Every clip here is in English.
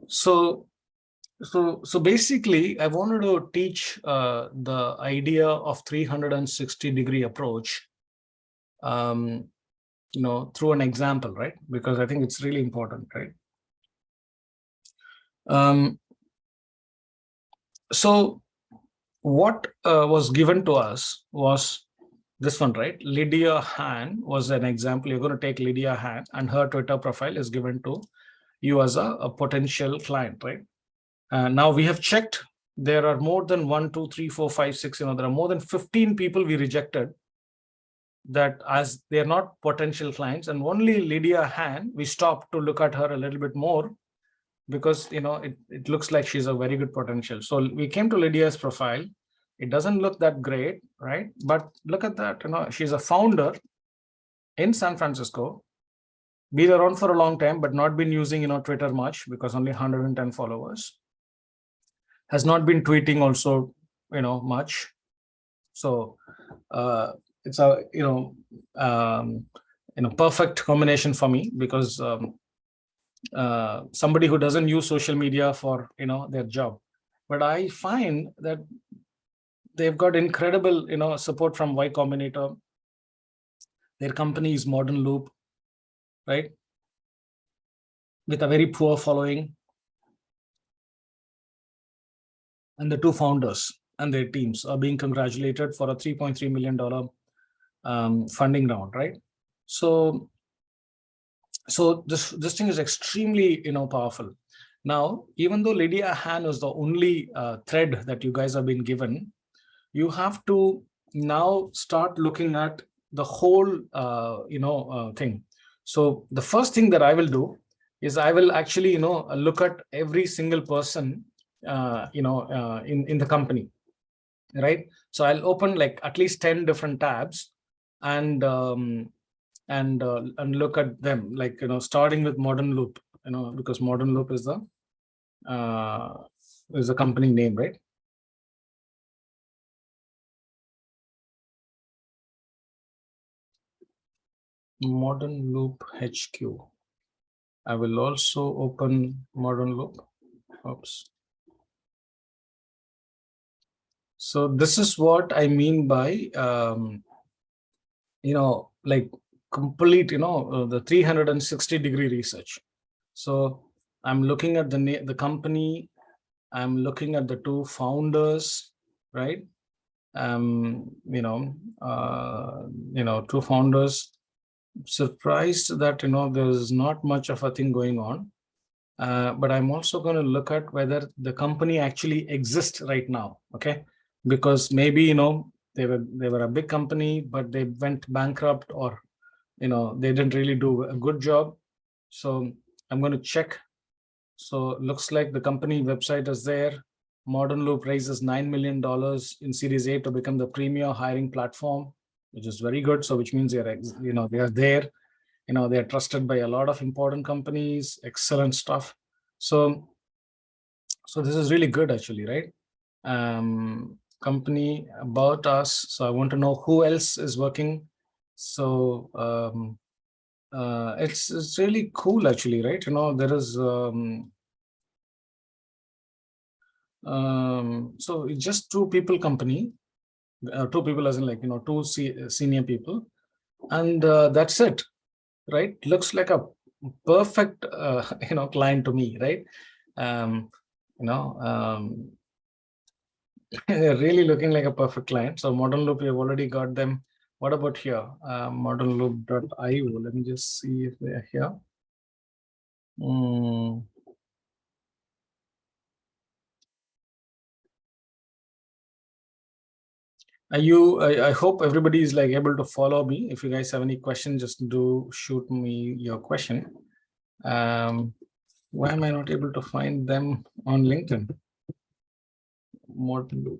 So basically, I wanted to teach the idea of 360-degree approach, through an example, right? Because I think it's really important, right? So what was given to us was this one, right? Lydia Han was an example. You're going to take Lydia Han, and her Twitter profile is given to you as a potential client, right? Now we have checked. There are more than 1, 2, 3, 4, 5, 6. There are more than 15 people we rejected that as they're not potential clients, and only Lydia Han, we stopped to look at her a little bit more because it looks like she's a very good potential. So we came to Lydia's profile. It doesn't look that great, right? But look at that. She's a founder in San Francisco, been around for a long time, but not been using Twitter much because only 110 followers. Has not been tweeting also much. So it's a perfect combination for me because somebody who doesn't use social media for their job. But I find that they've got incredible support from Y Combinator. Their company is Modernloop, right? With a very poor following. And the two founders and their teams are being congratulated for a $3.3 million funding round, right? So this thing is extremely powerful. Now, even though Lydia Han is the only thread that you guys have been given, you have to now start looking at the whole thing. So the first thing that I will do is I will actually look at every single person in the company, right? So I'll open like at least 10 different tabs and look at them, like starting with Modernloop, because Modernloop is the company name, right? Modernloop HQ. I will also open Modernloop. Oops. So this is what I mean by like complete the 360-degree research. So I'm looking at the company. I'm looking at the two founders, right? Two founders. Surprised that there's not much of a thing going on, but I'm also going to look at whether the company actually exists right now. Okay, because maybe they were a big company, but they went bankrupt, or they didn't really do a good job. So I'm going to check. So looks like the company website is there. Modernloop raises $9 million in Series A to become the premier hiring platform, which is very good. So which means they are there. They are trusted by a lot of important companies. Excellent stuff. So this is really good, actually, right? Company about us. So I want to know who else is working. So it's really cool, actually, right? There is so it's just two people company, two people as in like two senior people, and that's it, right? Looks like a perfect client to me, right? They're really looking like a perfect client. So Modernloop, we have already got them. What about here? Modernloop.io. Let me just see if they are here. I hope everybody is like able to follow me. If you guys have any questions, just do shoot me your question. Why am I not able to find them on LinkedIn? Modernloop.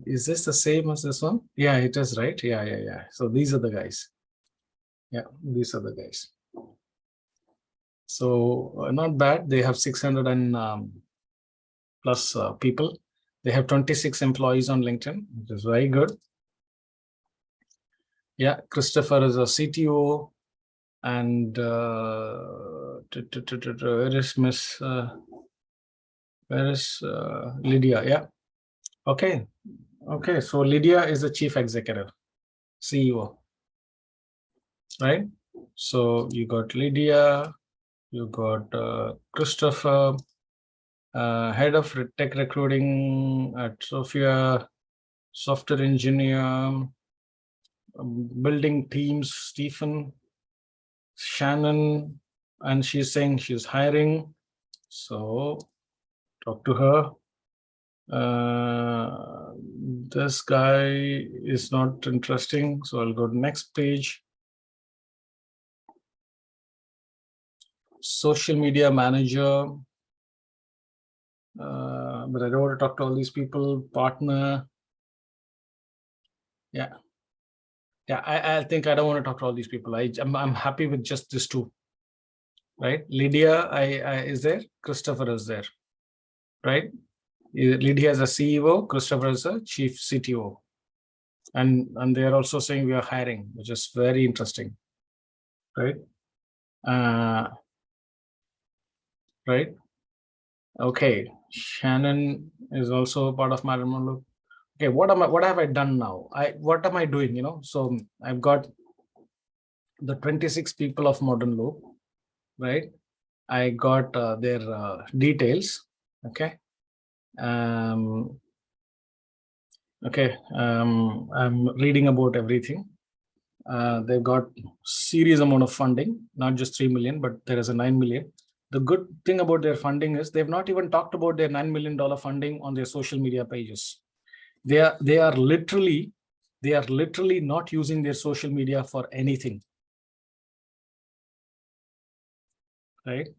Is this the same as this one? Yeah, it is, right? Yeah. So these are the guys. Yeah, these are the guys. So not bad. They have 600 and plus people. They have 26 employees on LinkedIn, which is very good. Yeah, Christopher is a CTO, and where is Miss? Where is Lydia? Yeah. Okay. Okay. So Lydia is the chief executive, CEO, right? So you got Lydia, you got Christopher, head of tech recruiting at Sophia, software engineer, building teams, Stephen, Shannon, and she's saying she's hiring. So talk to her. This guy is not interesting, so I'll go to next page. Social media manager, but I don't want to talk to all these people. Partner, yeah, I think I don't want to talk to all these people. I'm happy with just these two, right? Lydia, I is there. Christopher is there, right? Lydia is a CEO. Christopher is a chief CTO, and they are also saying we are hiring, which is very interesting, right? Right. Okay. Shannon is also part of Modernloop. Okay, what have I done now? What am I doing? So I've got the 26 people of Modernloop, right? I got their details. Okay. Okay. I'm reading about everything. They've got serious amount of funding, not just 3 million, but there is a 9 million. The good thing about their funding is they've not even talked about their $9 million funding on their social media pages. They are literally not using their social media for anything, right?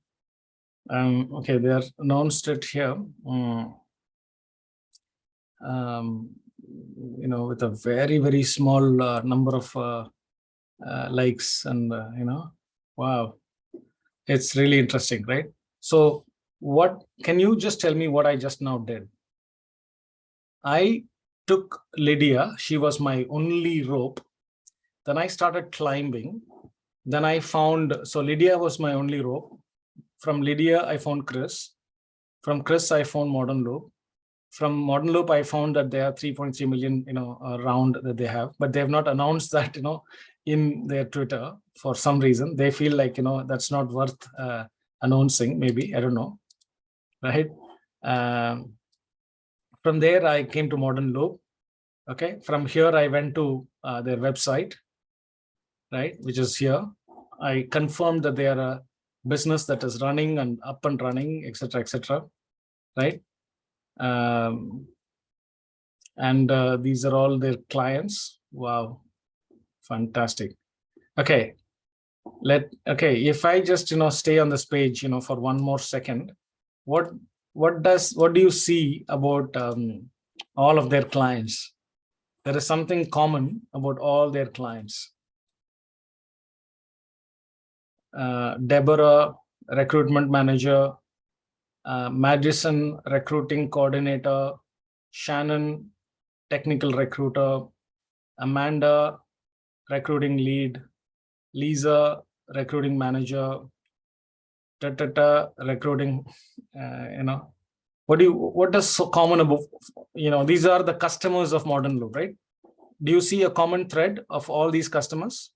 Okay, they are announced it here. With a very small number of likes, and wow, it's really interesting, right? So what can you just tell me what I just now did? I took Lydia, she was my only rope. Then I started climbing. Then I found, so Lydia was my only rope. From Lydia, I found Chris. From Chris, I found Modernloop. From Modernloop, I found that they are 3.3 million, round that they have, but they have not announced that, in their Twitter for some reason. They feel like, that's not worth announcing, maybe, I don't know, right? From there, I came to Modernloop. Okay, from here, I went to their website, right, which is here. I confirmed that they are a business that is running and up and running, etc., right? And these are all their clients. Wow, fantastic. Okay, if I just stay on this page for one more second, what do you see about all of their clients? There is something common about all their clients. Deborah, recruitment manager. Madison, recruiting coordinator. Shannon, technical recruiter. Amanda, recruiting lead. Lisa, recruiting manager. Recruiting. What is so common about? These are the customers of Modernloop, right? Do you see a common thread of all these customers?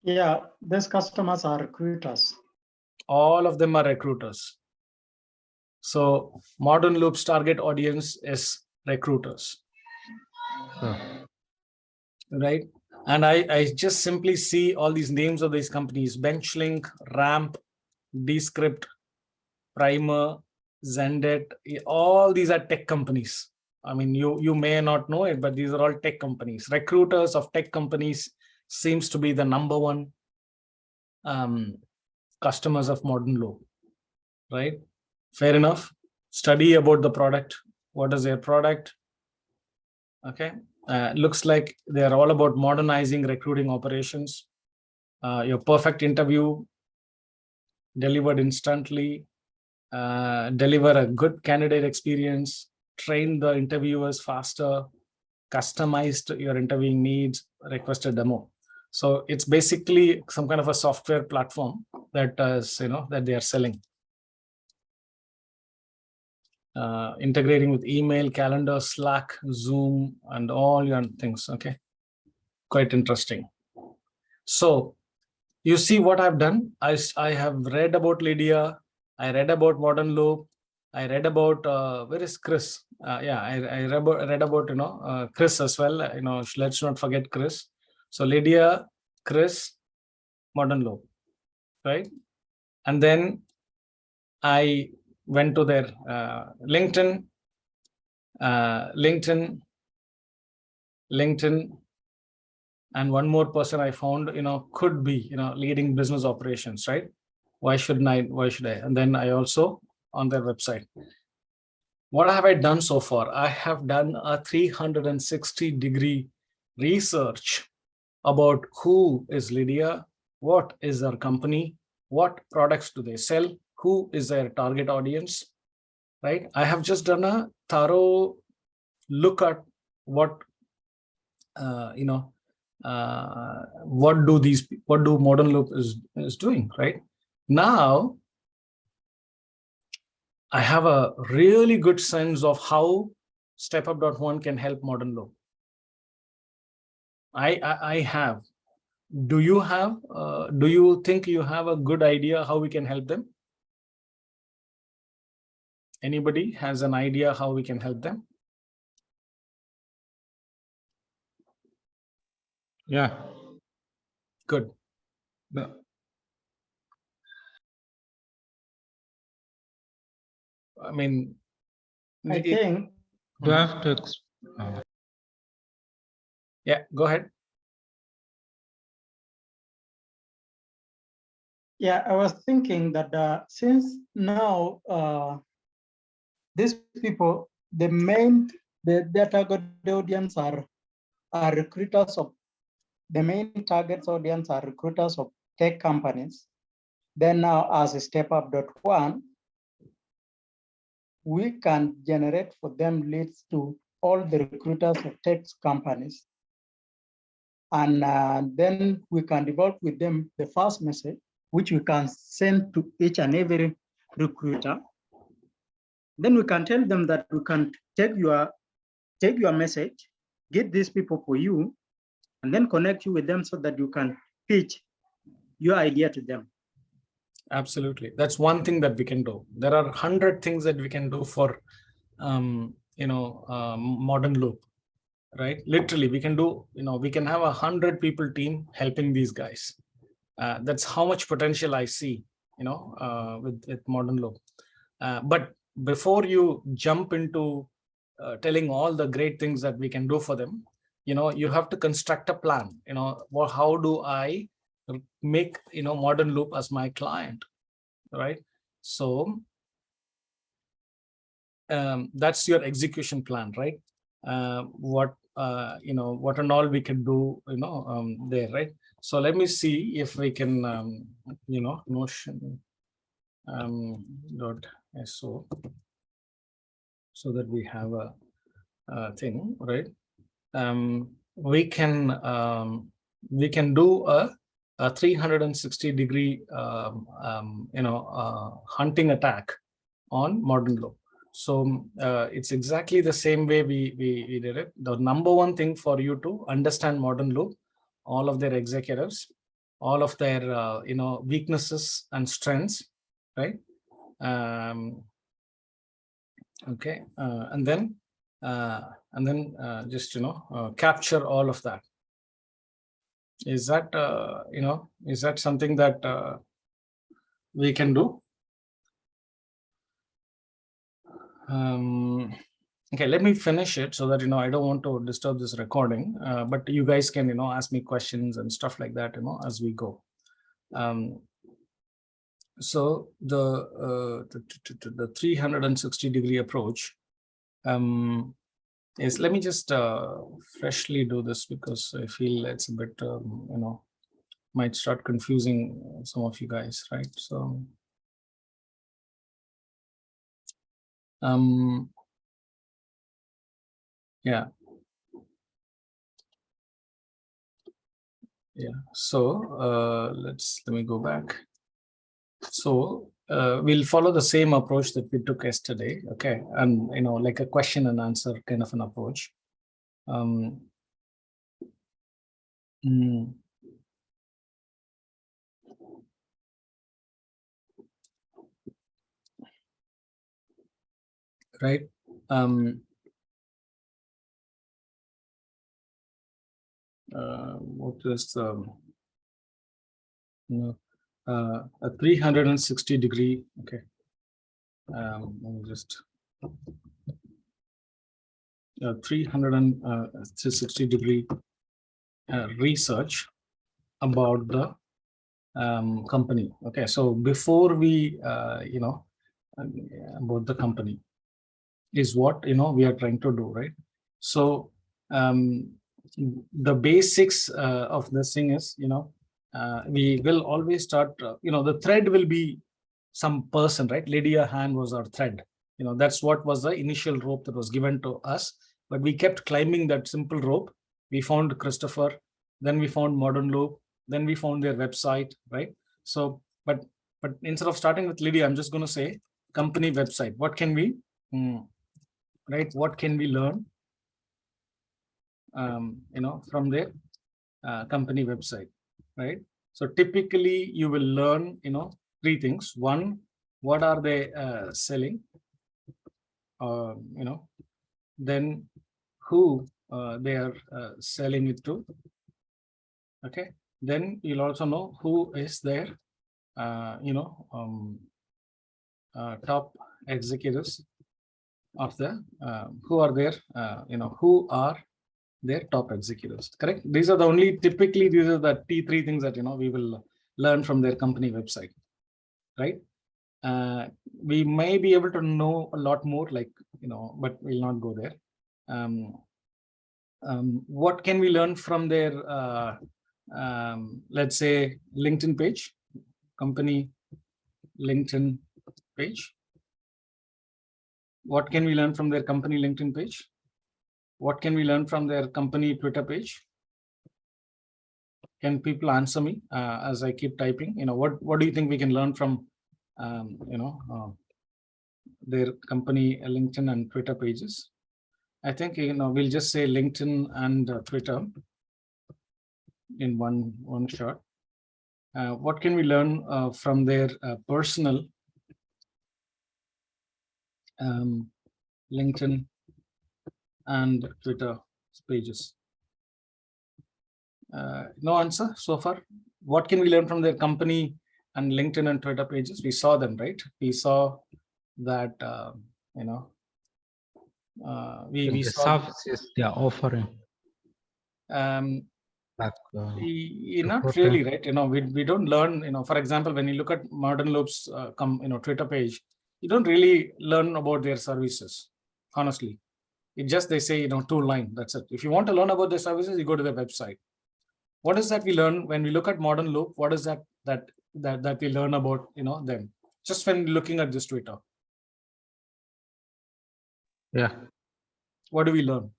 Yeah, these customers are recruiters. All of them are recruiters. So Modernloop's target audience is recruiters. Right? And I just simply see all these names of these companies: Benchlink, Ramp, Descript, Primer, Zendet. All these are tech companies. I mean, you may not know it, but these are all tech companies. Recruiters of tech companies seems to be the number one customers of Modernloop, right? Fair enough. Study about the product. What is their product? Okay. Looks like they're all about modernizing recruiting operations. Your perfect interview, delivered instantly, deliver a good candidate experience, train the interviewers faster, customized your interviewing needs, request a demo. So it's basically some kind of a software platform that is, that they are selling. Integrating with email, calendar, Slack, Zoom, and all your things. Okay, quite interesting. So you see what I've done. I have read about Lydia. I read about Modernloop. I read about where is Chris? Yeah, I read about Chris as well. Let's not forget Chris. So Lydia, Chris, Modernloop, right? And then I went to their LinkedIn, and one more person I found, could be, leading business operations, right? Why should I? And then I also on their website. What have I done so far? I have done a 360-degree research about who is Lydia, what is their company, what products do they sell, who is their target audience, right? I have just done a thorough look at what what do Modernloop is doing, right? Now I have a really good sense of how StepUp.one can help Modernloop. I have. Do you have? Do you think you have a good idea how we can help them? Anybody has an idea how we can help them? Yeah. Good. I mean, I think. Do I have to? Yeah, go ahead. Yeah, I was thinking that since now these people, their target audience are recruiters of, the main target audience are recruiters of tech companies. Then now as a StepUp.one, we can generate for them leads to all the recruiters of tech companies. And then we can develop with them the first message, which we can send to each and every recruiter. Then we can tell them that we can take your message, get these people for you, and then connect you with them so that you can pitch your idea to them. Absolutely. That's one thing that we can do. There are 100 things that we can do for, Modernloop, right? Literally, we can do, we can have 100 people team helping these guys. That's how much potential I see, with Modernloop. But before you jump into telling all the great things that we can do for them, you have to construct a plan. Well, how do I make Modernloop as my client, right? So that's your execution plan, right? What and all we can do, there, right? So let me see if we can, Notion .so, so that we have a thing, right? We can do a 360-degree hunting attack on Modernloop. So it's exactly the same way we did it. The number one thing for you to understand Modernloop, all of their executives, all of their weaknesses and strengths, right? Okay, and then just capture all of that. Is that is that something that we can do? Okay, let me finish it so that I don't want to disturb this recording, but you guys can ask me questions and stuff like that as we go. So the 360-degree approach is, let me just freshly do this because I feel it's a bit might start confusing some of you guys, right? So yeah, Yeah. So let me go back. So we'll follow the same approach that we took yesterday. Okay, and like a question and answer kind of an approach. Um, mm, right. What is a 360-degree? Okay. Let me just 360-degree research about the company. Okay, so before we about the company is what we are trying to do, right? So the basics of this thing is we will always start the thread will be some person, right? Lydia Han was our thread. That's what was the initial rope that was given to us, but we kept climbing that simple rope. We found Christopher, then we found Modernloop, then we found their website, right? So but instead of starting with Lydia, I'm just going to say company website. What can we right? What can we learn from their company website, right? So typically you will learn three things. One, what are they selling? Then who they are selling it to. Okay, then you'll also know who is their top executives of the who are their who are their top executives. Correct. These are the only typically these are the three things that we will learn from their company website, right? We may be able to know a lot more, like but we'll not go there. What can we learn from their let's say LinkedIn page, company LinkedIn page? What can we learn from their company LinkedIn page? What can we learn from their company Twitter page? Can people answer me as I keep typing? What do you think we can learn from their company LinkedIn and Twitter pages? I think we'll just say LinkedIn and Twitter in one shot. What can we learn from their personal LinkedIn and Twitter pages? No answer so far. What can we learn from their company and LinkedIn and Twitter pages? We saw them, right? We saw that we the saw services they are offering. Like, not really, right? We don't learn. For example, when you look at Modernloop's Twitter page, you don't really learn about their services. Honestly, it just they say 2 line. That's it. If you want to learn about their services, you go to their website. What is that we learn when we look at Modernloop? What is that we learn about them? Just when looking at this Twitter. yeah. What do we learn?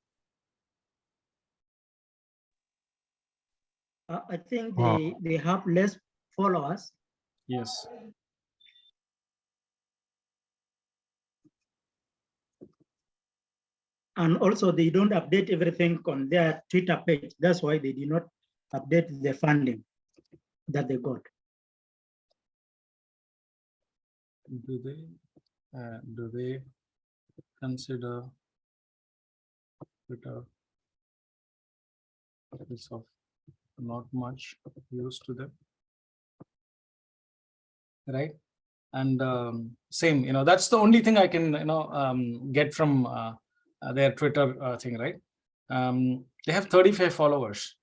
I think they have less followers. Yes. And also they don't update everything on their Twitter page. That's why they did not update the funding that they got. Do they consider Twitter is of not much use to them, right? And same, that's the only thing I can get from their Twitter thing, right? They have 35 followers.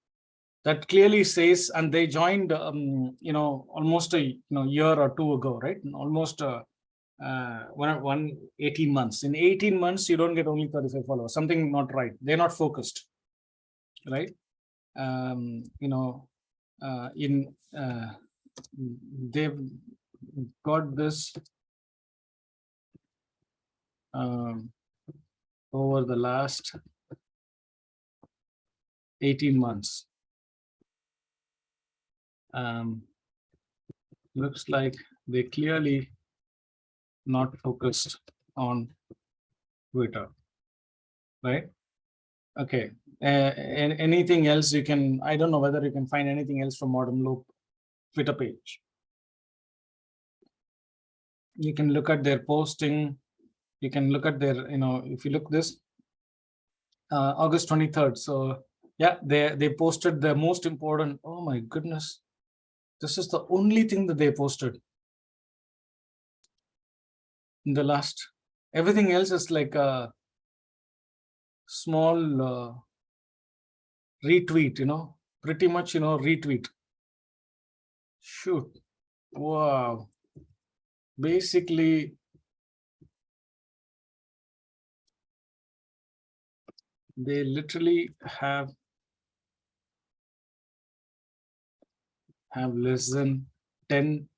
That clearly says, and they joined almost a year or two ago, right? Almost 18 months. In 18 months you don't get only 35 followers. Something not right. They're not focused, right? They've got this over the last 18 months. Looks like they clearly not focused on Twitter, right? Okay. Anything else you can, I don't know whether you can find anything else from Modernloop Twitter page. You can look at their posting. You can look at their, if you look this, August 23rd. So yeah, they posted the most important, oh my goodness. This is the only thing that they posted in the last, everything else is like a small retweet, pretty much, retweet. Shoot. Wow. Basically, they literally have less than 10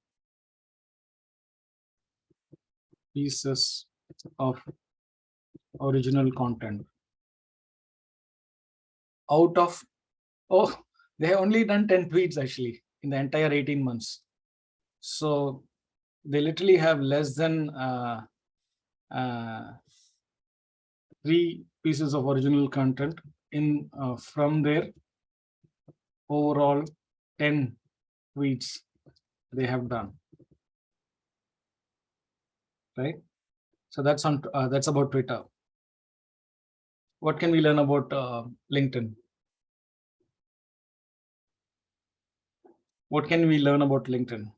pieces of original content out of, oh, they have only done 10 tweets actually in the entire 18 months. So they literally have less than 3 pieces of original content in from their overall 10 tweets they have done, right? So that's on that's about Twitter. What can we learn about LinkedIn? What can we learn about LinkedIn?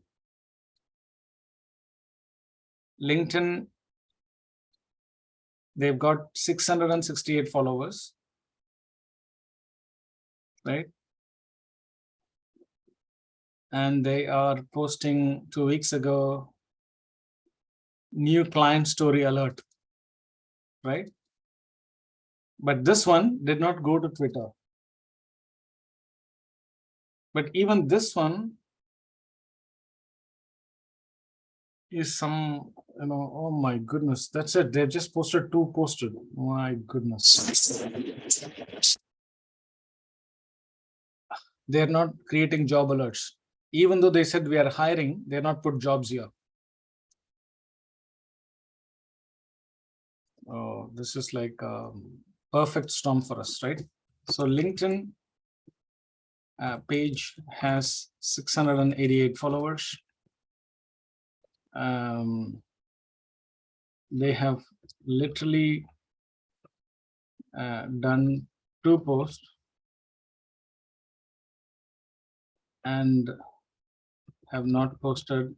LinkedIn, they've got 668 followers, right? And they are posting 2 weeks ago, new client story alert, right? But this one did not go to Twitter. But even this one is some, oh my goodness, that's it. They just posted 2 posted. My goodness. They're not creating job alerts. Even though they said we are hiring, they're not put jobs here. Oh, this is like a perfect storm for us, right? So LinkedIn page has 688 followers. They have literally done 2 posts and have not posted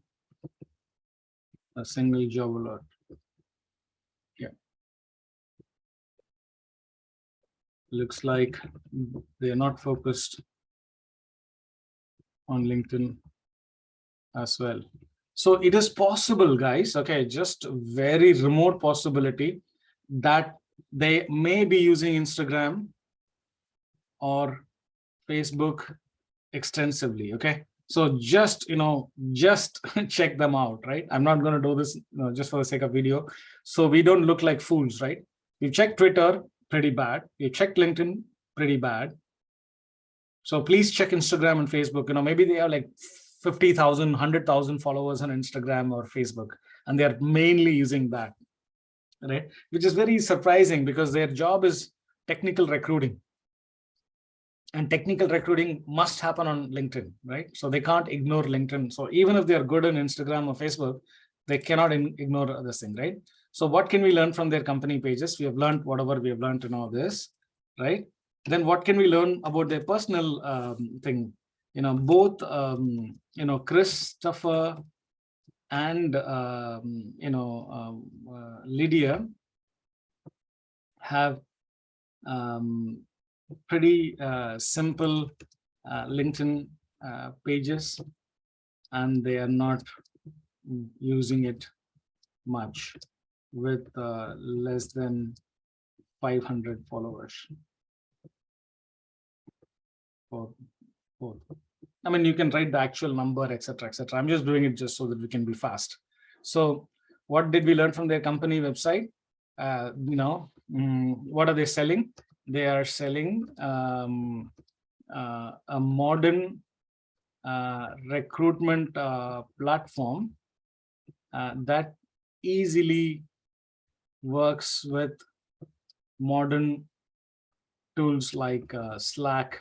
a single job alert. Yeah. Looks like they are not focused on LinkedIn as well. So it is possible, guys, okay, just very remote possibility that they may be using Instagram or Facebook extensively, okay? So just, just check them out, right? I'm not going to do this just for the sake of video. So we don't look like fools, right? You check Twitter, pretty bad. You check LinkedIn, pretty bad. So please check Instagram and Facebook. Maybe they have like 50,000, 100,000 followers on Instagram or Facebook, and they are mainly using that, right? Which is very surprising because their job is technical recruiting. And technical recruiting must happen on LinkedIn, right? So they can't ignore LinkedIn. So even if they're good on Instagram or Facebook, they cannot ignore this thing, right? So what can we learn from their company pages? We have learned whatever we have learned in all this, right? Then what can we learn about their personal thing? Both, Christopher and, Lydia have pretty simple LinkedIn pages, and they are not using it much with less than 500 followers. I mean, you can write the actual number, etc., etc. I'm just doing it just so that we can be fast. So what did we learn from their company website? What are they selling? They are selling a modern recruitment platform that easily works with modern tools like Slack,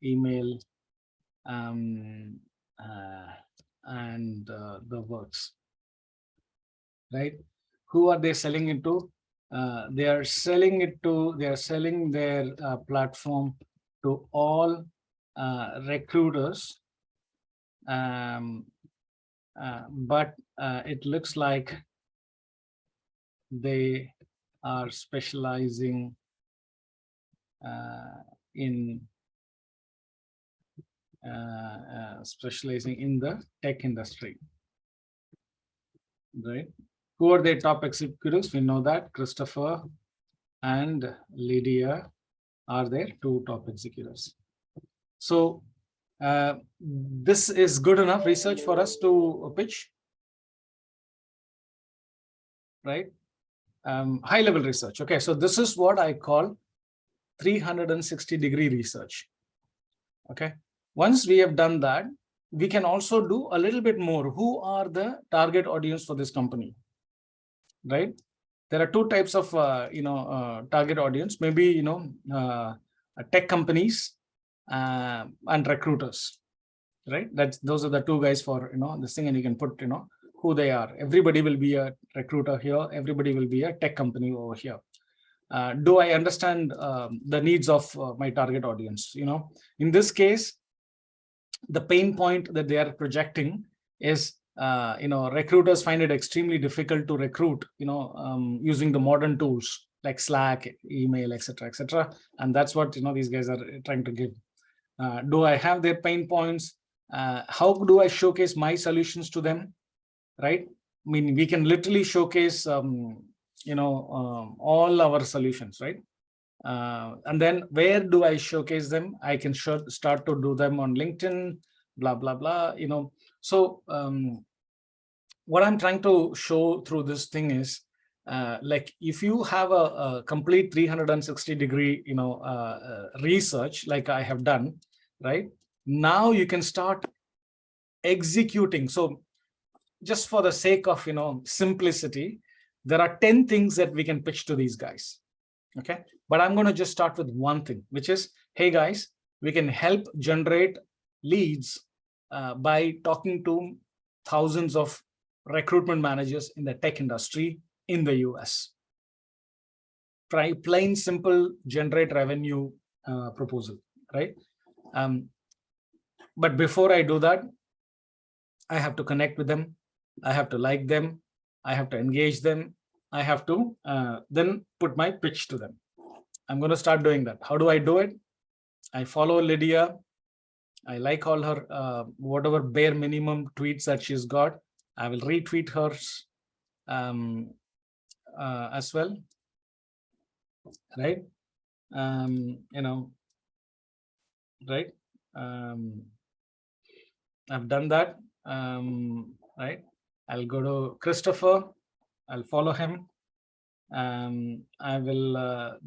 email, and the works, right? Who are they selling it to? They are selling their platform to all recruiters, but it looks like they are specializing in the tech industry, right? Who are their top executives? We know that Christopher and Lydia are their two top executives. So this is good enough research for us to pitch, right? High level research. Okay, so this is what I call 360-degree research. Okay, once we have done that, we can also do a little bit more. Who are the target audience for this company, right? There are two types of target audience. Maybe tech companies and recruiters, right? Those are the two guys for this thing, and you can put who they are. Everybody will be a recruiter here. Everybody will be a tech company over here. Do I understand the needs of my target audience? In this case, the pain point that they are projecting is recruiters find it extremely difficult to recruit using the modern tools like Slack, email, etc., and that's what these guys are trying to give. Do I have their pain points? How do I showcase my solutions to them, right? I mean, we can literally showcase all our solutions, right? And then where do I showcase them? I can start to do them on LinkedIn, blah, blah, blah, So what I'm trying to show through this thing is, like if you have a complete 360-degree, research like I have done, right? Now you can start executing. So just for the sake of, simplicity, there are 10 things that we can pitch to these guys. Okay, but I'm going to just start with one thing, which is, hey guys, we can help generate leads by talking to thousands of recruitment managers in the tech industry in the US. Try plain simple generate revenue proposal, right? But before I do that, I have to connect with them. I have to like them. I have to engage them. I have to then put my pitch to them. I'm going to start doing that. How do I do it? I follow Lydia. I like all her whatever bare minimum tweets that she's got. I will retweet hers as well, right? Right? I've done that, right? I'll go to Christopher. I'll follow him. I will, I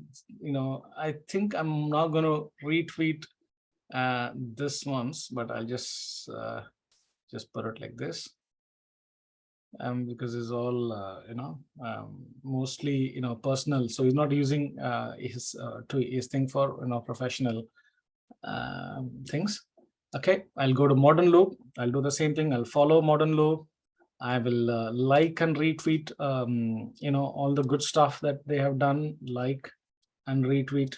think I'm not going to retweet this once, but I'll just put it like this, because it's all mostly personal. So he's not using his thing for professional things. Okay, I'll go to Modernloop. I'll do the same thing. I'll follow Modernloop. I will like and retweet all the good stuff that they have done. Like and retweet.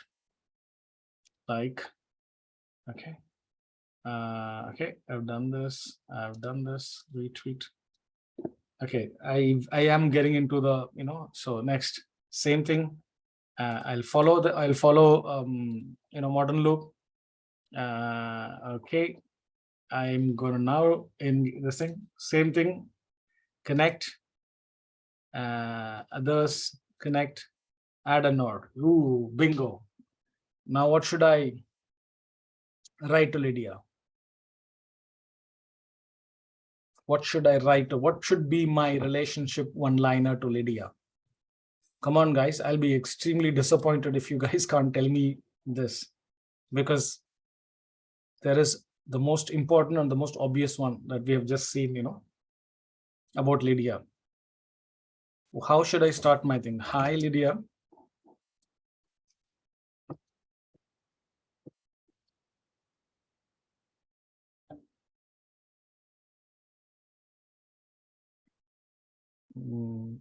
Like. Okay. Okay, I've done this. Retweet. Okay, I am getting into the so next, same thing. I'll follow Modernloop. Okay, I'm gonna now in this thing, same thing, connect, others, connect, add a node. Ooh, bingo. Now what should I write to Lydia? What should I write to? What should be my relationship one-liner to Lydia? Come on, guys. I'll be extremely disappointed if you guys can't tell me this, because there is the most important and the most obvious one that we have just seen, about Lydia. How should I start my thing? Hi, Lydia.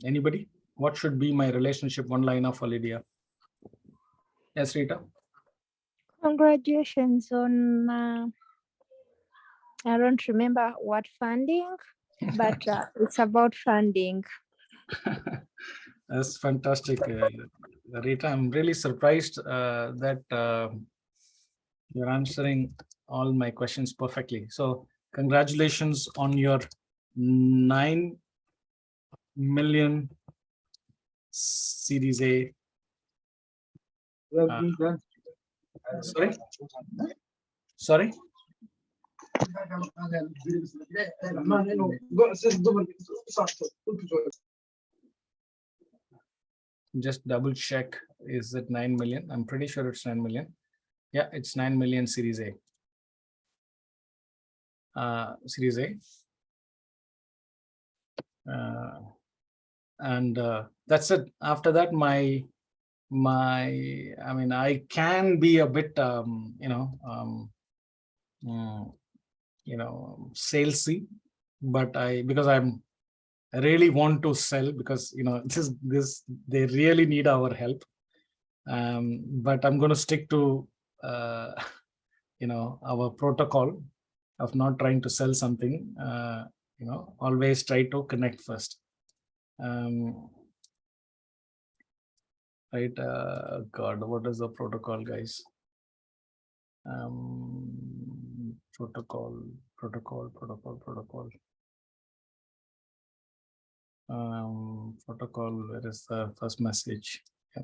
Anybody? What should be my relationship one-liner for Lydia? Yes, Rita. Congratulations on, I don't remember what funding, but it's about funding. That's fantastic, Rita. I'm really surprised that you're answering all my questions perfectly. So congratulations on your 9 million Series A. Sorry? Just double check. Is it 9 million? I'm pretty sure it's 9 million. Yeah, it's 9 million Series A. Series A. And that's it. After that, I can be a bit, salesy, but because I really want to sell, because they really need our help. But I'm going to stick to our protocol of not trying to sell something. Always try to connect first. Right? God, what is the protocol, guys? Protocol. Protocol. Where is the first message? Yeah.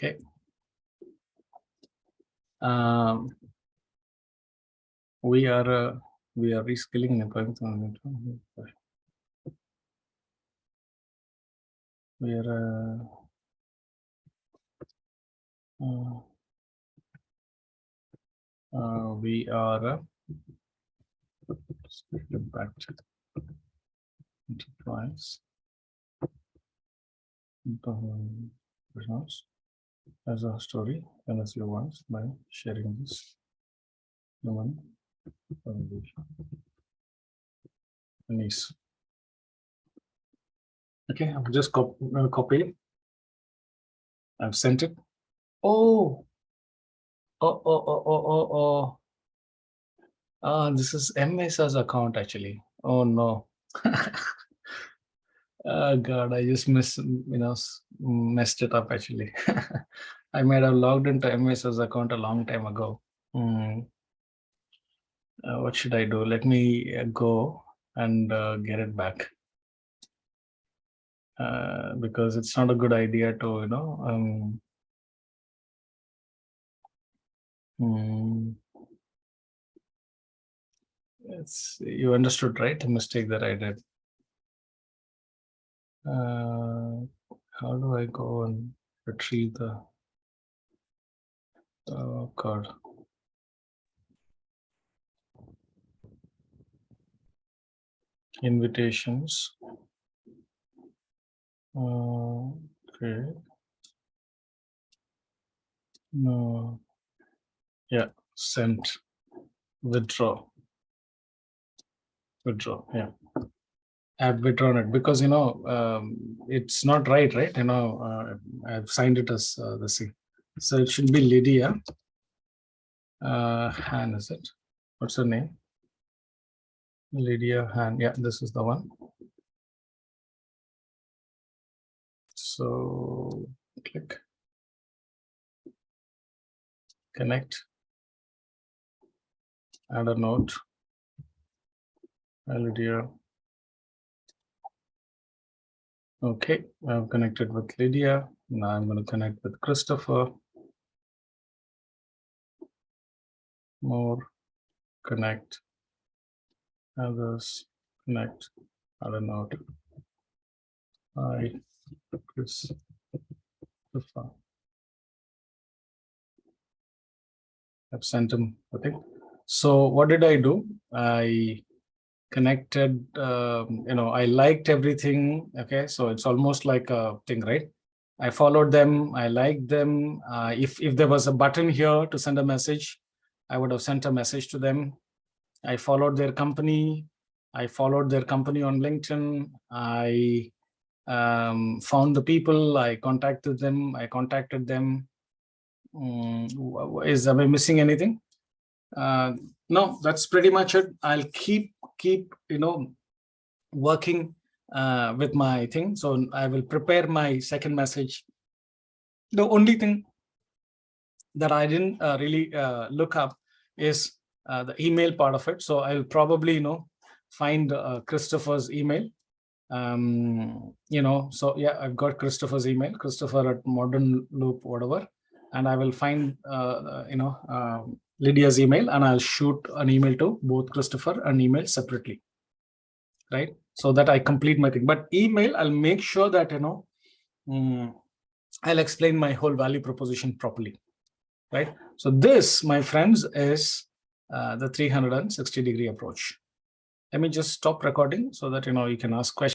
Okay. We are reskilling and going to. We are back to enterprise results as a story and as your voice by sharing this human nice. Okay, I've just copied. I've sent it. Oh, this is MS's account actually. Oh no. Oh God, I just messed it up actually. I might have logged into MS's account a long time ago. What should I do? Let me go and get it back. Because it's not a good idea to, you understood, right? The mistake that I did. How do I go and retrieve the card? Invitations. Okay. No. Yeah. Sent. Withdraw. Yeah. I've withdrawn it because it's not right. I've signed it as the same. So it should be Lydia. Han, is it? What's her name? Lydia Han. Yeah, this is the one. So click. Connect. Add a note. Hi, Lydia. Okay, I've connected with Lydia. Now I'm going to connect with Christopher. More, connect, others, connect. I don't know. Hi, Christopher. I've sent him the thing. So what did I do? I connected, I liked everything. Okay, so it's almost like a thing, right? I followed them, I liked them. If there was a button here to send a message, I would have sent a message to them. I followed their company. I followed their company on LinkedIn. I found the people, I contacted them. Am I missing anything? No, that's pretty much it. I'll keep working with my thing. So I will prepare my second message. The only thing that I didn't really look up is the email part of it. So I'll probably find Christopher's email. So yeah, I've got Christopher's email, Christopher at Modernloop, whatever, and I will find Lydia's email, and I'll shoot an email to both Christopher and email separately, right? So that I complete my thing. But email, I'll make sure that I'll explain my whole value proposition properly, right? So this, my friends, is the 360-degree approach. Let me just stop recording so that you can ask questions.